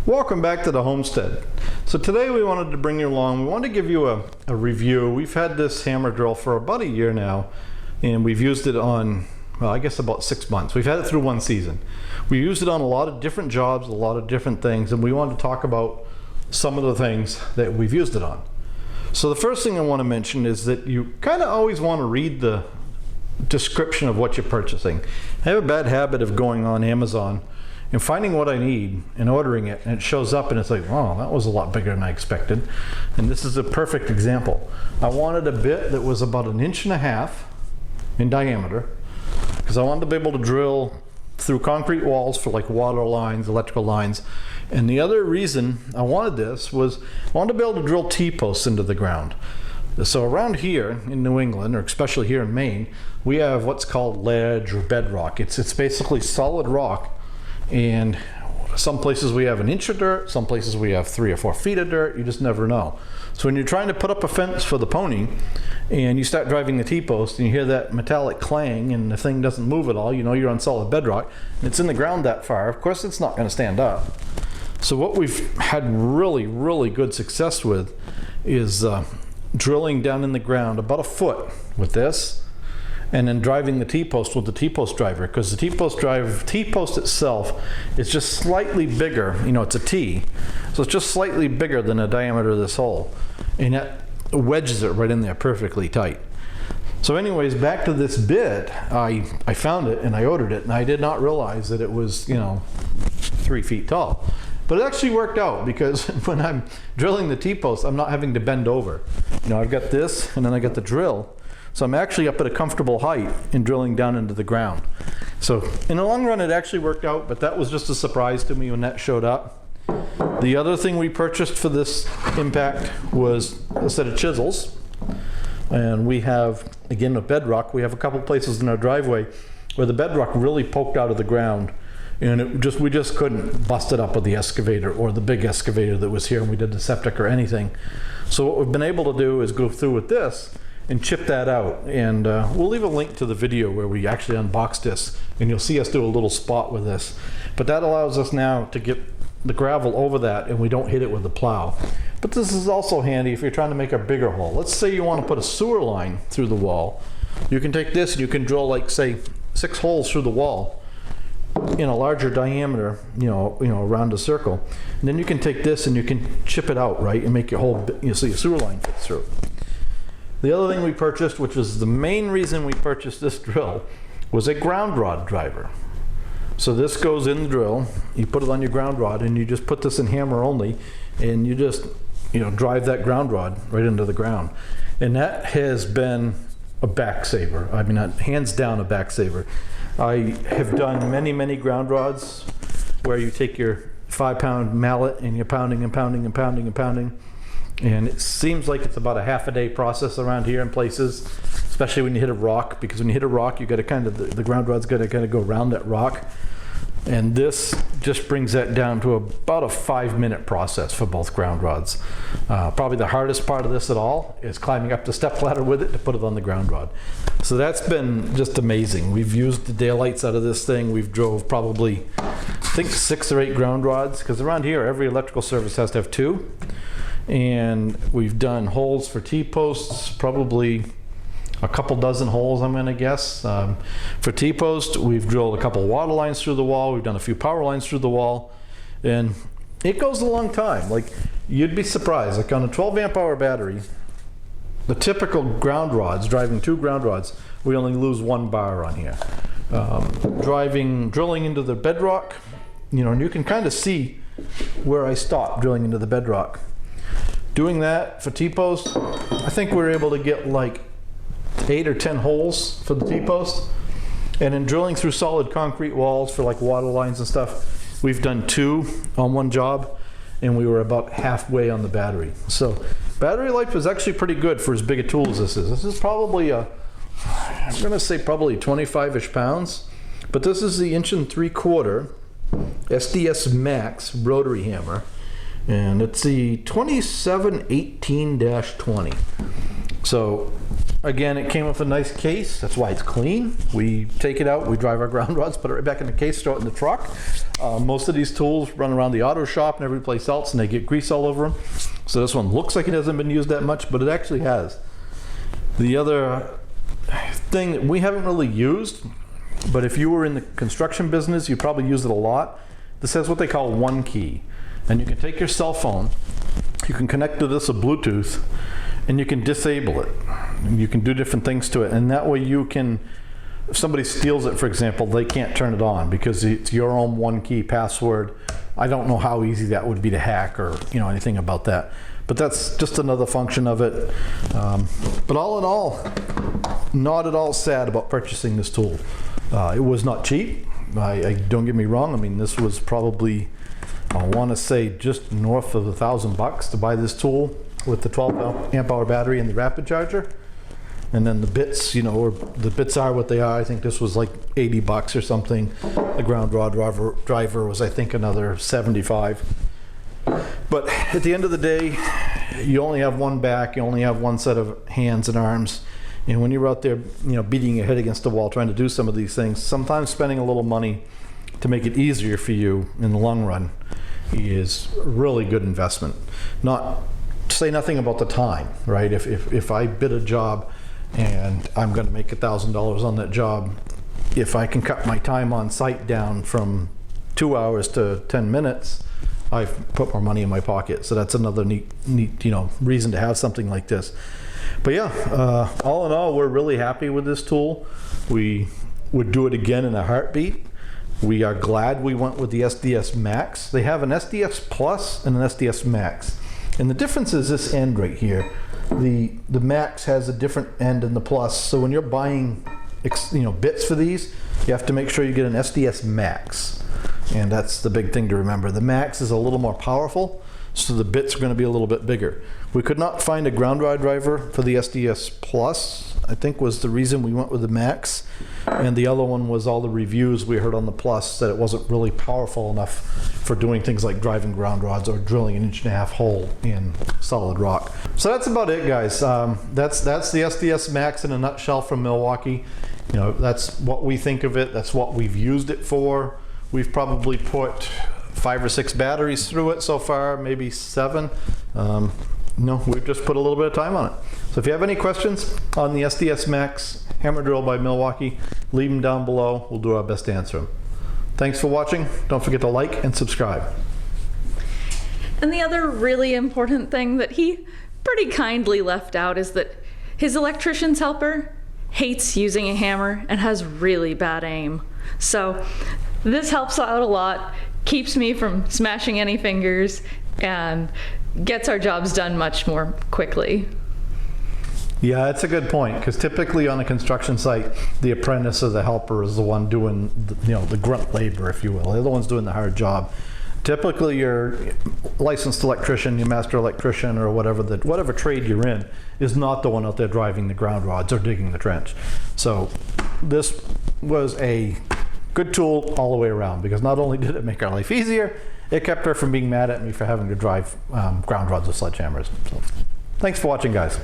Welcome back to the homestead. So today we wanted to bring you along. We wanted to give you a review. We've had this hammer drill for about a year now, and we've used it on, well, I guess about 6 months. We've had it through one season. We used it on a lot of different jobs, a lot of different things, and we wanted to talk about some of the things that we've used it on. So the first thing I want to mention is that you kind of always want to read the description of what you're purchasing. I have a bad habit of going on Amazon and finding what I need and ordering it, and it shows up and it's like, oh, that was a lot bigger than I expected. And this is a perfect example. I wanted a bit that was about 1.5 inches in diameter because I wanted to be able to drill through concrete walls for like water lines, electrical lines. And the other reason I wanted this was I wanted to be able to drill T-posts into the ground. So around here in New England, or especially here in Maine, we have what's called ledge or bedrock. It's basically solid rock. And some places we have 1 inch of dirt, some places we have 3 or 4 feet of dirt, you just never know. So when you're trying to put up a fence for the pony and you start driving the T-post and you hear that metallic clang and the thing doesn't move at all, you know you're on solid bedrock, and it's in the ground that far, of course it's not going to stand up. So what we've had really good success with is drilling down in the ground about 1 foot with this, and then driving the T-post with the T-post driver, because the T-post itself is just slightly bigger. You know, it's a T, so it's just slightly bigger than the diameter of this hole, and that wedges it right in there perfectly tight. So anyways, back to this bit, I found it and I ordered it, and I did not realize that it was, you know, 3 feet tall. But it actually worked out, because when I'm drilling the T-post, I'm not having to bend over. You know, I've got this, and then I got the drill. So I'm actually up at a comfortable height in drilling down into the ground. So in the long run, it actually worked out, but that was just a surprise to me when that showed up. The other thing we purchased for this impact was a set of chisels. And we have, again, with bedrock, we have a couple places in our driveway where the bedrock really poked out of the ground. And we just couldn't bust it up with the excavator or the big excavator that was here when we did the septic or anything. So what we've been able to do is go through with this and chip that out. And we'll leave a link to the video where we actually unboxed this, and you'll see us do a little spot with this. But that allows us now to get the gravel over that, and we don't hit it with the plow. But this is also handy if you're trying to make a bigger hole. Let's say you want to put a sewer line through the wall. You can take this and you can drill, like, say, 6 holes through the wall in a larger diameter, you know, around a circle. And then you can take this and you can chip it out, right, and make your whole, so your sewer line fits through. The other thing we purchased, which was the main reason we purchased this drill, was a ground rod driver. So this goes in the drill, you put it on your ground rod, and you just put this in hammer only, and you just, you know, drive that ground rod right into the ground. And that has been a back saver. I mean, hands down a back saver. I have done many ground rods where you take your 5-pound mallet and you're pounding and pounding and pounding and pounding. And it seems like it's about a half-a-day process around here in places, especially when you hit a rock, because when you hit a rock, you got to kind of, the ground rod's got to kind of go around that rock. And this just brings that down to about a 5-minute process for both ground rods. Probably the hardest part of this at all is climbing up the stepladder with it to put it on the ground rod. So that's been just amazing. We've used the daylights out of this thing. We've drove probably, I think, 6 or 8 ground rods, because around here every electrical service has to have 2. And we've done holes for T-posts, probably a couple dozen holes, I'm gonna guess. For T-post, we've drilled a couple water lines through the wall. We've done a few power lines through the wall. And it goes a long time. Like, you'd be surprised. Like on a 12-amp-hour battery, the typical ground rods, driving 2 ground rods, we only lose 1 bar on here. Drilling into the bedrock, you know, and you can kind of see where I stopped drilling into the bedrock. Doing that for T-post, I think we're able to get like 8 or 10 holes for the T-post. And in drilling through solid concrete walls for like water lines and stuff, we've done 2 on one job, and we were about halfway on the battery. So battery life is actually pretty good for as big a tool as this is. This is probably I'm gonna say probably 25-ish pounds, but this is the 1 3/4 SDS Max rotary hammer. And it's the 2718-20. So again, it came with a nice case. That's why it's clean. We take it out, we drive our ground rods, put it right back in the case, throw it in the truck. Most of these tools run around the auto shop and every place else, and they get grease all over them. So this one looks like it hasn't been used that much, but it actually has. The other thing that we haven't really used, but if you were in the construction business, you probably use it a lot. This has what they call one key. And you can take your cell phone, you can connect to this with Bluetooth, and you can disable it. And you can do different things to it. And that way you can, if somebody steals it, for example, they can't turn it on because it's your own one key password. I don't know how easy that would be to hack or anything about that. But that's just another function of it. But all in all, not at all sad about purchasing this tool. It was not cheap. Don't get me wrong. I mean, this was probably, I want to say, just north of $1,000 to buy this tool with the 12 amp hour battery and the rapid charger. And then the bits, or the bits are what they are. I think this was like $80 or something. The ground rod driver was, I think, another $75. But at the end of the day, you only have one back, you only have one set of hands and arms. And when you're out there, beating your head against the wall trying to do some of these things, sometimes spending a little money to make it easier for you in the long run is a really good investment. Not to say nothing about the time, right? If I bid a job and I'm going to make $1,000 on that job, if I can cut my time on site down from 2 hours to 10 minutes, I've put more money in my pocket. So that's another neat reason to have something like this. But yeah, all in all, we're really happy with this tool. We would do it again in a heartbeat. We are glad we went with the SDS Max. They have an SDS Plus and an SDS Max. And the difference is this end right here. The Max has a different end than the Plus. So when you're buying bits for these, you have to make sure you get an SDS Max. And that's the big thing to remember. The Max is a little more powerful, so the bits are going to be a little bit bigger. We could not find a ground rod driver for the SDS Plus, I think was the reason we went with the Max. And the other one was all the reviews we heard on the Plus that it wasn't really powerful enough for doing things like driving ground rods or drilling an 1.5-inch hole in solid rock. So that's about it, guys. That's the SDS Max in a nutshell from Milwaukee. That's what we think of it. That's what we've used it for. We've probably put 5 or 6 batteries through it so far, maybe 7. We've just put a little bit of time on it. So if you have any questions on the SDS Max Hammer Drill by Milwaukee, leave them down below. We'll do our best to answer them. Thanks for watching. Don't forget to like and subscribe. And the other really important thing that he pretty kindly left out is that his electrician's helper hates using a hammer and has really bad aim. So this helps out a lot, keeps me from smashing any fingers, and gets our jobs done much more quickly. Yeah, that's a good point, because typically on a construction site, the apprentice or the helper is the one doing the grunt labor, if you will. They're the ones doing the hard job. Typically your licensed electrician, your master electrician, or whatever trade you're in, is not the one out there driving the ground rods or digging the trench. So this was a good tool all the way around, because not only did it make our life easier, it kept her from being mad at me for having to drive ground rods with sledgehammers. So, thanks for watching, guys.